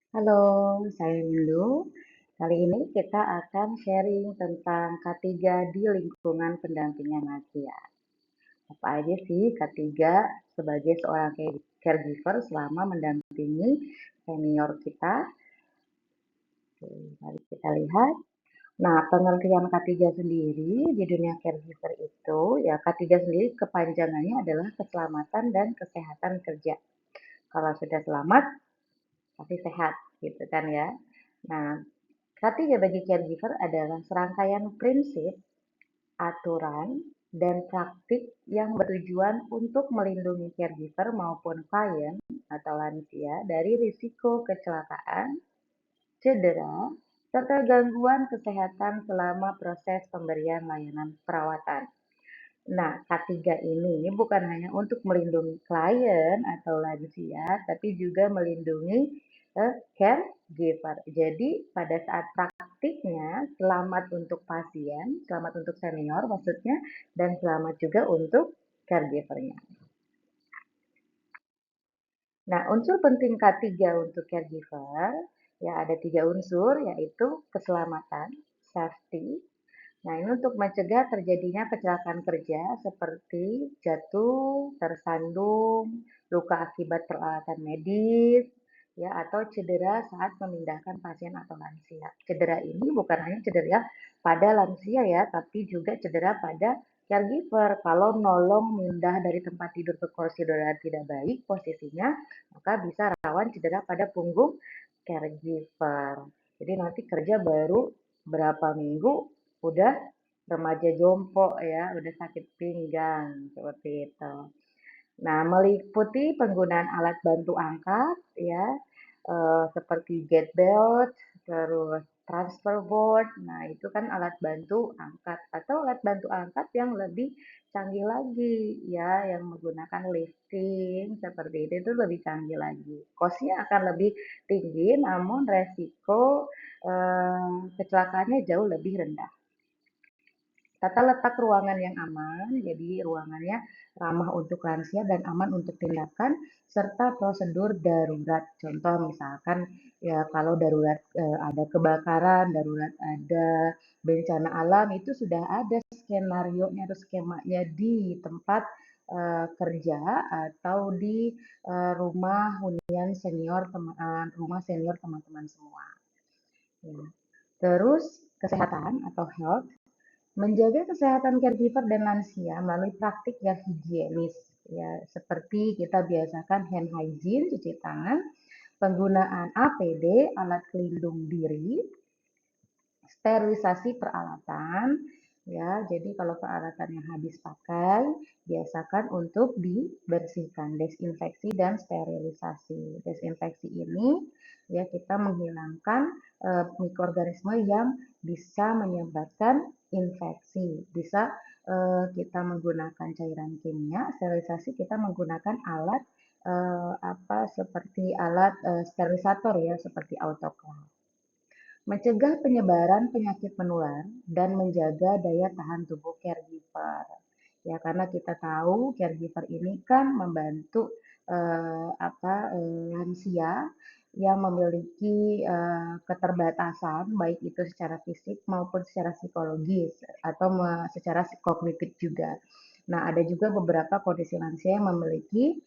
Halo, saya Nindu. Kali ini kita akan sharing tentang K3 di lingkungan pendampingan lansia. Apa aja sih K3 sebagai seorang caregiver selama mendampingi senior kita? Oke, mari kita lihat. Nah, pengertian K3 sendiri di dunia caregiver itu, ya K3 sendiri kepanjangannya adalah keselamatan dan kesehatan kerja. Kalau sudah selamat, pasti sehat, gitu kan ya. Nah, K3 bagi caregiver adalah serangkaian prinsip, aturan, dan praktik yang bertujuan untuk melindungi caregiver maupun klien atau lansia dari risiko kecelakaan, cedera, serta gangguan kesehatan selama proses pemberian layanan perawatan. Nah, K3 ini bukan hanya untuk melindungi klien atau lansia, tapi juga melindungi caregiver. Jadi, pada saat praktiknya, selamat untuk pasien, selamat untuk senior maksudnya, dan selamat juga untuk caregivernya. Nah, unsur penting K3 untuk caregiver, ya ada 3 unsur, yaitu keselamatan, safety. Nah, ini untuk mencegah terjadinya kecelakaan kerja seperti jatuh, tersandung, luka akibat peralatan medis, ya, atau cedera saat memindahkan pasien atau lansia. Cedera ini bukan hanya cedera pada lansia ya, tapi juga cedera pada caregiver. Kalau nolong mindah dari tempat tidur ke kursi roda tidak baik posisinya, maka bisa rawan cedera pada punggung caregiver. Jadi nanti kerja baru berapa minggu udah remaja jompo ya, udah sakit pinggang seperti itu. Nah, meliputi penggunaan alat bantu angkat ya, seperti gate belt, terus transfer board. Nah, itu kan alat bantu angkat atau alat bantu angkat yang lebih canggih lagi ya, yang menggunakan lifting seperti itu lebih canggih lagi. Cost-nya akan lebih tinggi, namun resiko kecelakaannya jauh lebih rendah. Tata letak ruangan yang aman, jadi ruangannya ramah untuk lansia dan aman untuk tindakan, serta prosedur darurat. Contoh misalkan ya kalau darurat ada kebakaran, darurat ada bencana alam, itu sudah ada skenario-nya atau skemanya di tempat kerja atau di rumah hunian senior rumah senior teman-teman semua. Ya. Terus kesehatan atau health. Menjaga kesehatan caregiver dan lansia melalui praktik yang higienis, ya seperti kita biasakan hand hygiene, cuci tangan, penggunaan APD, alat pelindung diri, sterilisasi peralatan, ya. Jadi kalau peralatan yang habis pakai, biasakan untuk dibersihkan, desinfeksi dan sterilisasi. Desinfeksi ini ya kita menghilangkan mikroorganisme yang bisa menyebabkan infeksi. Bisa kita menggunakan cairan kimia, sterilisasi kita menggunakan alat apa seperti alat sterilisator ya seperti autoclave. Mencegah penyebaran penyakit menular dan menjaga daya tahan tubuh caregiver. Ya, karena kita tahu caregiver ini kan membantu lansia yang memiliki keterbatasan baik itu secara fisik maupun secara psikologis atau secara kognitif juga. Nah, ada juga beberapa kondisi lansia yang memiliki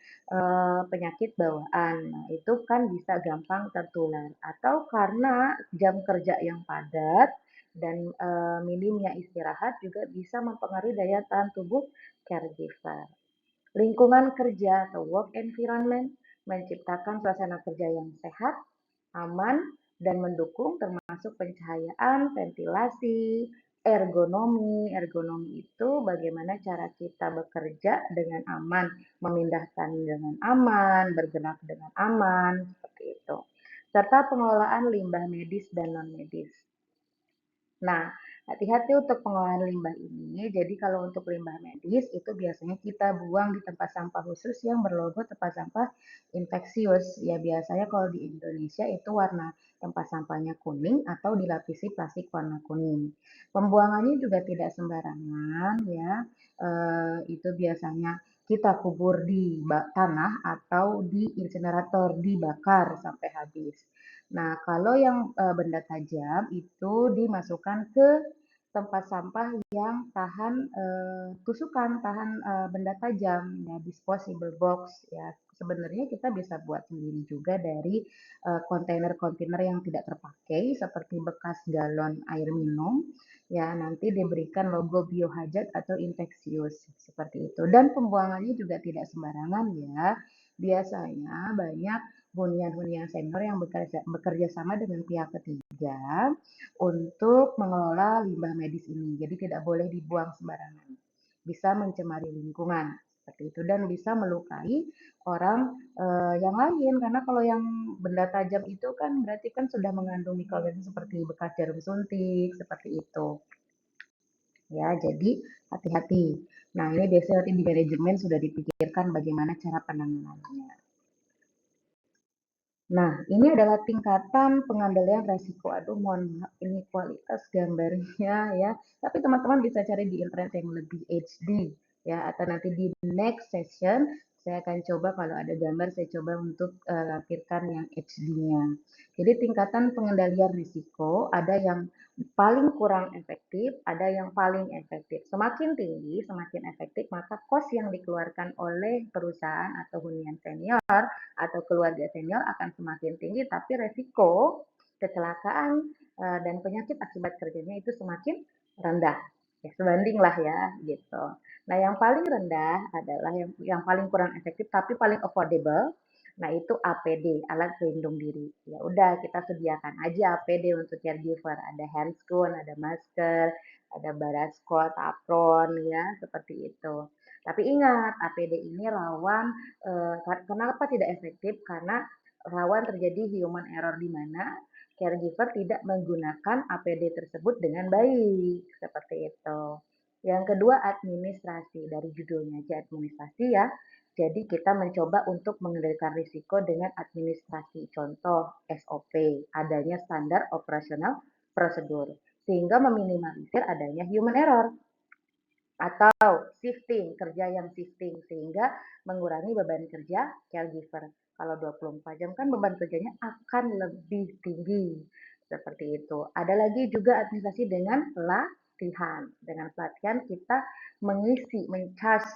penyakit bawaan. Nah, itu kan bisa gampang tertular atau karena jam kerja yang padat dan minimnya istirahat juga bisa mempengaruhi daya tahan tubuh caregiver. Lingkungan kerja atau work environment menciptakan suasana kerja yang sehat, aman, dan mendukung termasuk pencahayaan, ventilasi, ergonomi. Ergonomi itu bagaimana cara kita bekerja dengan aman, memindahkan dengan aman, bergerak dengan aman, seperti itu. Serta pengelolaan limbah medis dan non-medis. Nah, hati-hati untuk pengolahan limbah ini. Jadi kalau untuk limbah medis itu biasanya kita buang di tempat sampah khusus yang berlogo tempat sampah infeksius. Ya biasanya kalau di Indonesia itu warna tempat sampahnya kuning atau dilapisi plastik warna kuning. Pembuangannya juga tidak sembarangan ya. Itu biasanya kita kubur di tanah atau di insinerator, dibakar sampai habis. Nah, kalau yang benda tajam itu dimasukkan ke tempat sampah yang tahan tusukan, tahan benda tajam, ya disposable box ya. Sebenarnya kita bisa buat sendiri juga dari kontainer-kontainer yang tidak terpakai seperti bekas galon air minum, ya nanti diberikan logo biohazard atau infeksius seperti itu. Dan pembuangannya juga tidak sembarangan ya. Biasanya banyak hunian-hunian senior yang bekerja sama dengan pihak ketiga untuk mengelola limbah medis ini. Jadi tidak boleh dibuang sembarangan. Bisa mencemari lingkungan seperti itu dan bisa melukai orang yang lain karena kalau yang benda tajam itu kan berarti kan sudah mengandung mikroorganisme seperti bekas jarum suntik seperti itu. Ya, jadi hati-hati. Nah, ini biasanya nanti di manajemen sudah dipikirkan bagaimana cara penanganannya. Nah, ini adalah tingkatan pengandalian resiko. Aduh, mohon maaf, ini kualitas gambarnya ya. Tapi teman-teman bisa cari di internet yang lebih HD ya. Atau nanti di next session saya akan coba kalau ada gambar saya coba untuk lampirkan yang HD-nya. Jadi tingkatan pengendalian risiko ada yang paling kurang efektif, ada yang paling efektif. Semakin tinggi, semakin efektif, maka kos yang dikeluarkan oleh perusahaan atau hunian senior atau keluarga senior akan semakin tinggi, tapi resiko kecelakaan dan penyakit akibat kerjanya itu semakin rendah. Ya, sebanding lah ya gitu. Nah, yang paling rendah adalah yang paling kurang efektif tapi paling affordable. Nah, itu APD, alat pelindung diri. Ya udah kita sediakan aja APD untuk caregiver. Ada handscoon, ada masker, ada baraskot, apron ya, seperti itu. Tapi ingat, APD ini rawan kenapa tidak efektif? Karena rawan terjadi human error di mana caregiver tidak menggunakan APD tersebut dengan baik, seperti itu. Yang kedua, administrasi. Dari judulnya aja administrasi ya. Jadi kita mencoba untuk mengendalikan risiko dengan administrasi. Contoh SOP, adanya standar operasional prosedur. Sehingga meminimalisir adanya human error atau shifting, kerja yang shifting sehingga mengurangi beban kerja caregiver. Kalau 24 jam kan beban kerjanya akan lebih tinggi. Seperti itu. Ada lagi juga administrasi dengan pelatihan. Dengan pelatihan kita mengisi, mencharge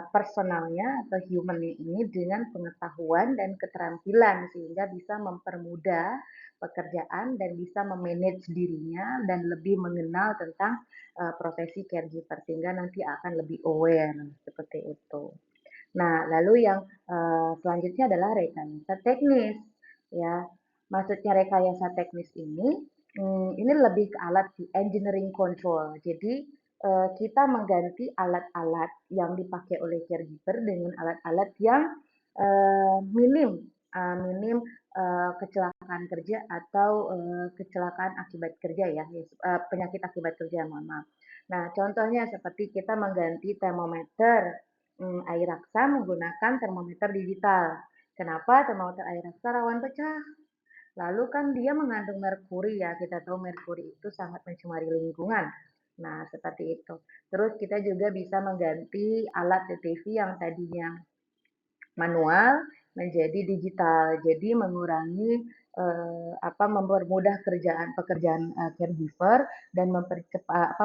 personalnya atau humannya ini dengan pengetahuan dan keterampilan sehingga bisa mempermudah pekerjaan dan bisa memanage dirinya dan lebih mengenal tentang profesi caregiver sehingga nanti akan lebih aware seperti itu. Nah, lalu yang selanjutnya adalah rekayasa teknis ya. Maksudnya rekayasa teknis ini lebih ke alat di engineering control. Jadi kita mengganti alat-alat yang dipakai oleh caregiver dengan alat-alat yang minim minim kecelakaan kerja atau kecelakaan akibat kerja ya, penyakit akibat kerja, mohon maaf. Nah, contohnya seperti kita mengganti termometer air raksa menggunakan termometer digital. Kenapa termometer air raksa rawan pecah? Lalu kan dia mengandung merkuri ya, kita tahu merkuri itu sangat mencemari lingkungan. Nah, seperti itu. Terus kita juga bisa mengganti alat TV yang tadinya manual menjadi digital. Jadi mengurangi mempermudah pekerjaan caregiver dan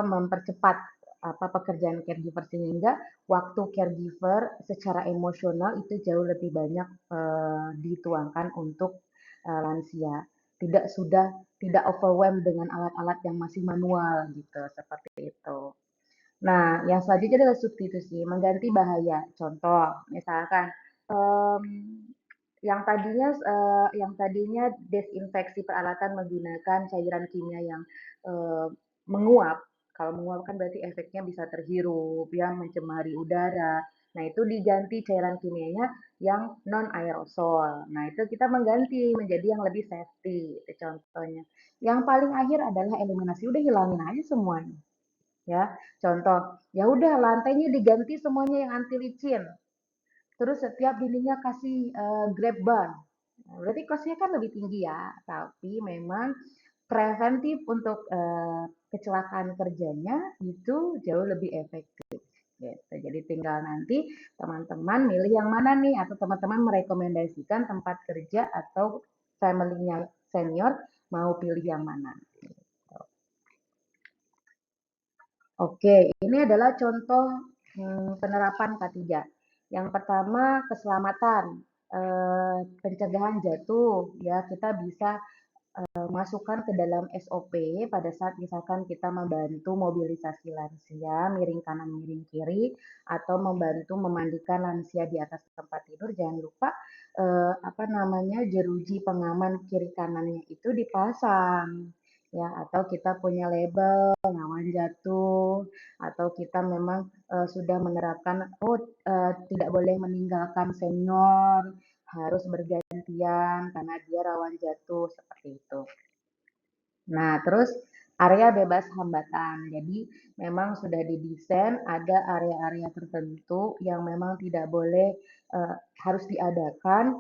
mempercepat pekerjaan caregiver sehingga waktu caregiver secara emosional itu jauh lebih banyak dituangkan untuk lansia. Tidak overwhelmed dengan alat-alat yang masih manual gitu seperti itu. Nah, yang selanjutnya adalah substitusi, mengganti bahaya. Contoh, misalkan em, yang tadinya desinfeksi peralatan menggunakan cairan kimia yang menguap. Kalau menguap kan berarti efeknya bisa terhirup, yang mencemari udara. Nah, itu diganti cairan kimianya yang non aerosol. Nah, itu kita mengganti menjadi yang lebih safety, itu contohnya. Yang paling akhir adalah eliminasi, udah hilangin aja semuanya ya. Contoh, ya udah lantainya diganti semuanya yang anti licin. Terus setiap dindingnya kasih grab bar. Nah, berarti kosnya kan lebih tinggi ya, tapi memang preventif untuk kecelakaan kerjanya itu jauh lebih efektif. gitu. Jadi tinggal nanti teman-teman milih yang mana nih, atau teman-teman merekomendasikan tempat kerja atau family-nya senior mau pilih yang mana. Oke, ini adalah contoh penerapan K3. Yang pertama, keselamatan, pencegahan jatuh, ya kita bisa masukkan ke dalam SOP pada saat misalkan kita membantu mobilisasi lansia, miring kanan, miring kiri, atau membantu memandikan lansia di atas tempat tidur. Jangan lupa apa namanya, jeruji pengaman kiri kanannya itu dipasang, ya. Atau kita punya label rawan jatuh, atau kita memang sudah menerapkan tidak boleh meninggalkan senior, harus bergantian karena dia rawan jatuh, seperti itu. Nah, terus area bebas hambatan. Jadi memang sudah didesain ada area-area tertentu yang memang tidak boleh harus diadakan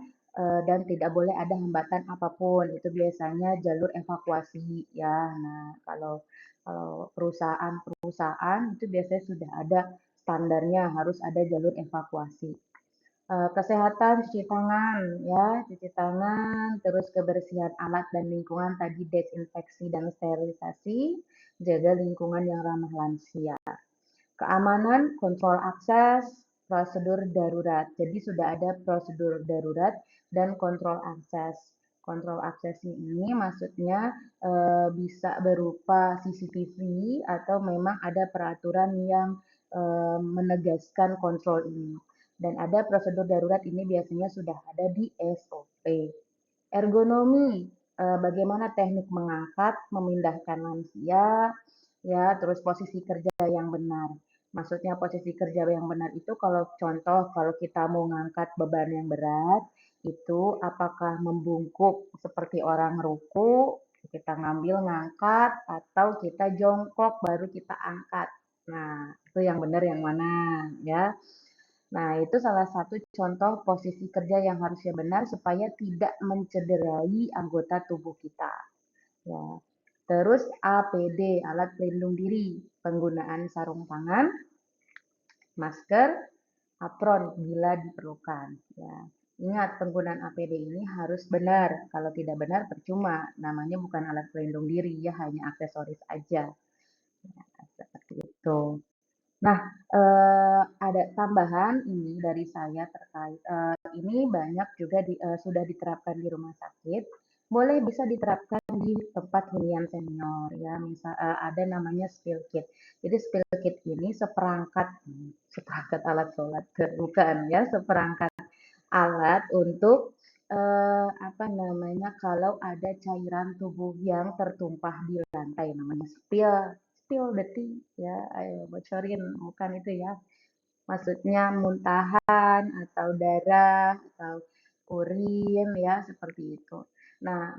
dan tidak boleh ada hambatan apapun. Itu biasanya jalur evakuasi, ya. Nah, kalau kalau perusahaan-perusahaan itu biasanya sudah ada standarnya, harus ada jalur evakuasi. Kesehatan, cuci tangan, ya, cuci tangan, terus kebersihan alat dan lingkungan tadi, desinfeksi dan sterilisasi, jaga lingkungan yang ramah lansia. Keamanan, kontrol akses, prosedur darurat. Jadi sudah ada prosedur darurat dan kontrol akses. Kontrol akses ini maksudnya bisa berupa CCTV atau memang ada peraturan yang menegaskan kontrol ini. Dan ada prosedur darurat ini biasanya sudah ada di SOP. Ergonomi, bagaimana teknik mengangkat, memindahkan lansia, ya, terus posisi kerja yang benar. Maksudnya posisi kerja yang benar itu kalau contoh kalau kita mau ngangkat beban yang berat, itu apakah membungkuk seperti orang ruku, kita ngambil ngangkat, atau kita jongkok baru kita angkat. Nah, itu yang benar yang mana, ya. Nah, itu salah satu contoh posisi kerja yang harusnya benar supaya tidak mencederai anggota tubuh kita. Ya. Terus APD, alat pelindung diri, penggunaan sarung tangan, masker, apron bila diperlukan. Ya. Ingat, penggunaan APD ini harus benar. Kalau tidak benar, percuma. Namanya bukan alat pelindung diri, ya hanya aksesoris aja. Ya, seperti itu. Nah, ada tambahan ini dari saya terkait ini banyak juga sudah diterapkan di rumah sakit, boleh bisa diterapkan di tempat hunian senior, ya. Misal ada namanya spill kit. Jadi spill kit ini seperangkat alat sholat, bukan, ya, seperangkat alat untuk apa namanya, kalau ada cairan tubuh yang tertumpah di lantai, namanya spill spill the tea, ya, ayo bocorin, bukan itu, ya. Maksudnya muntahan atau darah atau urin, ya, seperti itu. Nah,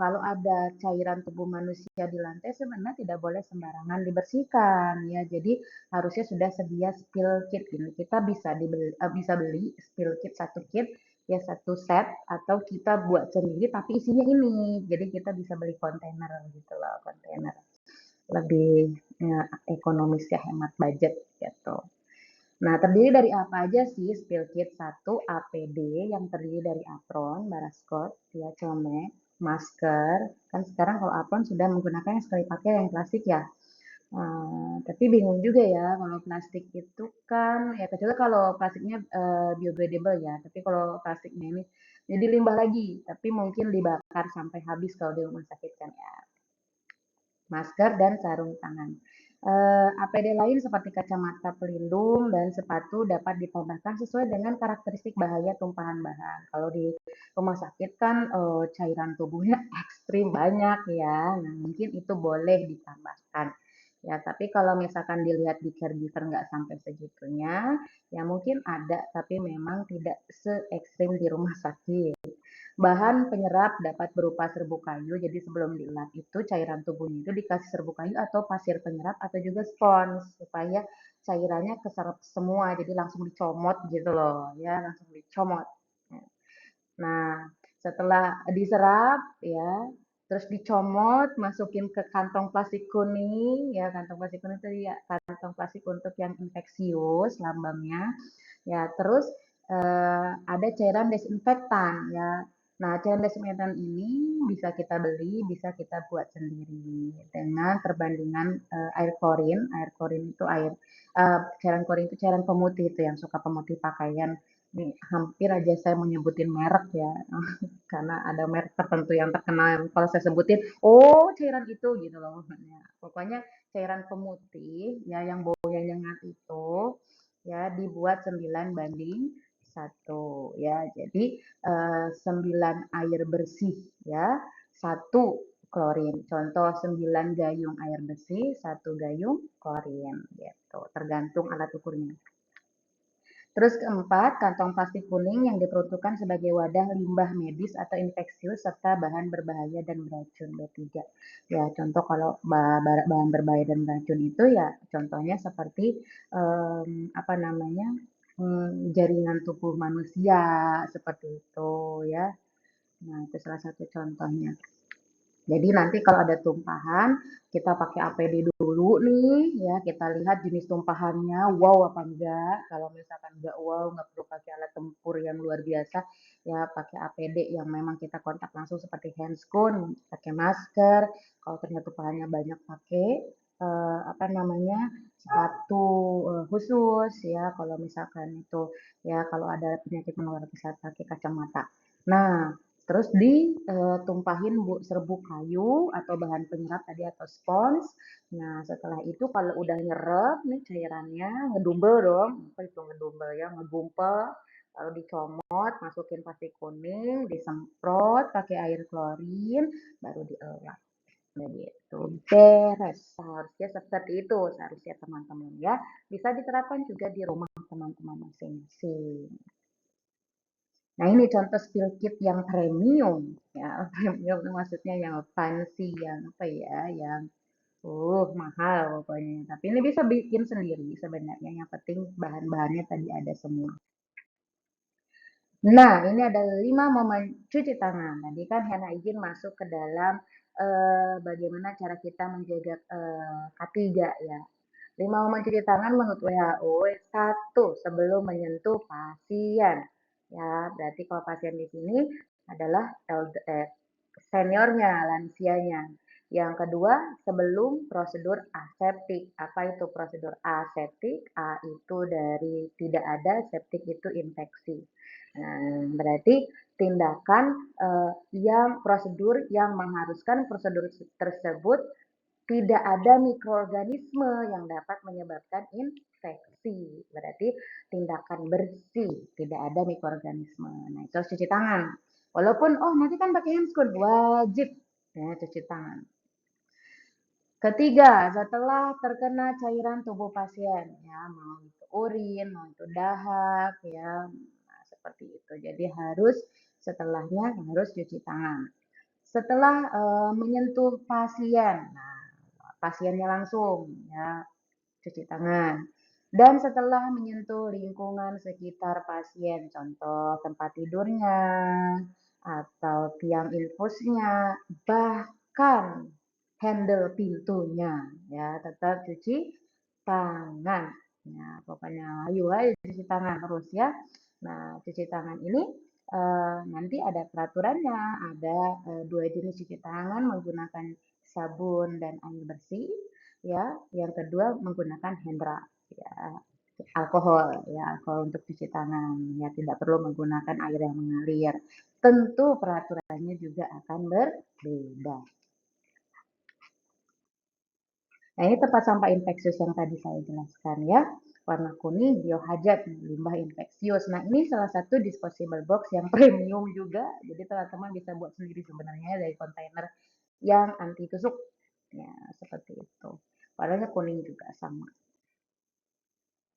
kalau ada cairan tubuh manusia di lantai sebenarnya tidak boleh sembarangan dibersihkan, ya. Jadi harusnya sudah sedia spill kit ini. Kita bisa beli spill kit satu kit, ya, satu set, atau kita buat sendiri tapi isinya ini. Jadi kita bisa beli kontainer gitu loh, kontainer lebih ya, ekonomis, ya, hemat budget gitu. Nah, terdiri dari apa aja sih spill kit? Satu, APD yang terdiri dari apron, baraskot, ya, celemek, masker. Kan sekarang kalau apron sudah menggunakan yang sekali pakai yang plastik, ya. Tapi bingung juga ya kalau plastik itu kan, ya kecuali kalau plastiknya biodegradable, ya. Tapi kalau plastiknya ini jadi limbah lagi, tapi mungkin dibakar sampai habis kalau di rumah sakit kan, ya. Masker dan sarung tangan. APD lain seperti kacamata pelindung dan sepatu dapat ditambahkan sesuai dengan karakteristik bahaya tumpahan bahan. Kalau di rumah sakit kan cairan tubuhnya ekstrim banyak, ya. Nah, mungkin itu boleh ditambahkan. Ya, tapi kalau misalkan dilihat di caregiver nggak sampai segitunya, ya mungkin ada, tapi memang tidak se ekstrim di rumah sakit. Bahan penyerap dapat berupa serbuk kayu, jadi sebelum dilap itu cairan tubuhnya itu dikasih serbuk kayu atau pasir penyerap atau juga spons supaya cairannya keserap semua, jadi langsung dicomot gitu loh, ya, langsung dicomot. Nah, setelah diserap, ya, terus dicomot, masukin ke kantong plastik kuning, ya kantong plastik kuning itu ya kantong plastik untuk yang infeksius lambangnya. Ya, terus ada cairan desinfektan ya. Nah, cairan desinfektan ini bisa kita beli, bisa kita buat sendiri dengan perbandingan air klorin. Air klorin itu cairan klorin itu cairan pemutih itu yang suka pemutih pakaian. Nih, hampir aja saya mau nyebutin merek ya, karena ada merek tertentu yang terkenal yang kalau saya sebutin, oh cairan itu gitu loh. Ya, pokoknya cairan pemutih ya yang baunya nyengat itu ya dibuat 9:1 ya. Jadi 9 air bersih ya, 1 klorin. Contoh 9 gayung air bersih, 1 gayung klorin gitu. Tergantung alat ukurnya. Terus keempat, kantong plastik kuning yang diperuntukkan sebagai wadah limbah medis atau infeksius serta bahan berbahaya dan beracun B3. Ya, contoh kalau bahan berbahaya dan beracun itu ya contohnya seperti apa namanya jaringan tubuh manusia seperti itu ya. Nah, itu salah satu contohnya. Jadi nanti kalau ada tumpahan, kita pakai APD dulu nih, ya kita lihat jenis tumpahannya, wow apa enggak. Kalau misalkan enggak wow, nggak perlu pakai alat tempur yang luar biasa, ya pakai APD yang memang kita kontak langsung seperti handscoon, pakai masker. Kalau ternyata tumpahannya banyak, pakai apa namanya sepatu khusus ya. Kalau misalkan itu ya kalau ada penyakit menular bisa pakai kacamata. Nah, terus ditumpahin serbuk kayu atau bahan penyerap tadi atau spons. Nah, setelah itu kalau udah nyerap nih cairannya, ngedumbel dong. Apa itu ngedumbel ya? Ngegumpel. Lalu dicomot, masukin plastik kuning, disemprot pakai air klorin, baru dielap. Begitu. Beres. Seharusnya seperti itu, seharusnya teman-teman ya. Bisa diterapkan juga di rumah teman-teman masing-masing. Nah, ini contoh spill kit yang premium ya. Premium itu maksudnya yang fancy, yang apa ya, yang mahal pokoknya. Tapi ini bisa bikin sendiri sebenarnya. Yang penting bahan-bahannya tadi ada semua. Nah, ini ada 5 momen cuci tangan. Tadi kan hand hygiene masuk ke dalam bagaimana cara kita menjaga K3 ya. 5 momen cuci tangan menurut WHO, 1 sebelum menyentuh pasien. Ya, berarti kalau pasien di sini adalah seniornya, lansianya. Yang kedua, sebelum prosedur aseptik. Apa itu prosedur aseptik? A itu dari tidak ada, septik itu infeksi. Nah, berarti tindakan yang prosedur yang mengharuskan prosedur tersebut tidak ada mikroorganisme yang dapat menyebabkan infeksi. Berarti tindakan bersih, tidak ada mikroorganisme. Nah, itu harus cuci tangan. Walaupun, oh nanti kan pakai handscoon, wajib ya cuci tangan. Ketiga, setelah terkena cairan tubuh pasien, ya mau itu urin, mau itu dahak, ya nah, seperti itu. Jadi harus setelahnya harus cuci tangan. Setelah menyentuh pasien, nah pasiennya langsung ya cuci tangan. Dan setelah menyentuh lingkungan sekitar pasien, contoh tempat tidurnya atau tiang infusnya, bahkan handle pintunya, ya tetap cuci tangan. Ya, pokoknya ayo ayo cuci tangan terus ya. Nah, cuci tangan ini nanti ada peraturannya, ada 2 jenis cuci tangan menggunakan sabun dan air bersih, ya. Yang kedua menggunakan hand rub, ya. Alkohol, ya alkohol untuk cuci tangan, ya tidak perlu menggunakan air yang mengalir. Tentu peraturannya juga akan berbeda. Nah, ini tempat sampah infeksius yang tadi saya jelaskan ya. Warna kuning biohazard, limbah infeksius. Nah, ini salah satu disposable box yang premium juga. Jadi teman-teman bisa buat sendiri sebenarnya dari kontainer yang anti tusuk. Ya, seperti itu. Warnanya kuning juga sama.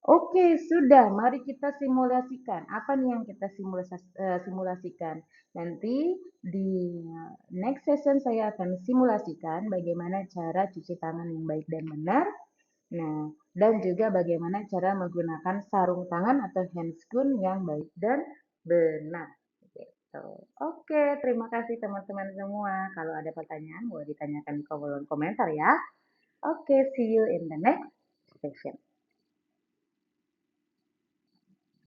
Oke, sudah. Mari kita simulasikan. Apa nih yang kita simulasikan? Nanti di next session saya akan simulasikan bagaimana cara cuci tangan yang baik dan benar. Nah, dan juga bagaimana cara menggunakan sarung tangan atau handscoon yang baik dan benar. Tuh. Oke, terima kasih teman-teman semua. Kalau ada pertanyaan boleh ditanyakan di kolom komentar ya. Oke, see you in the next session.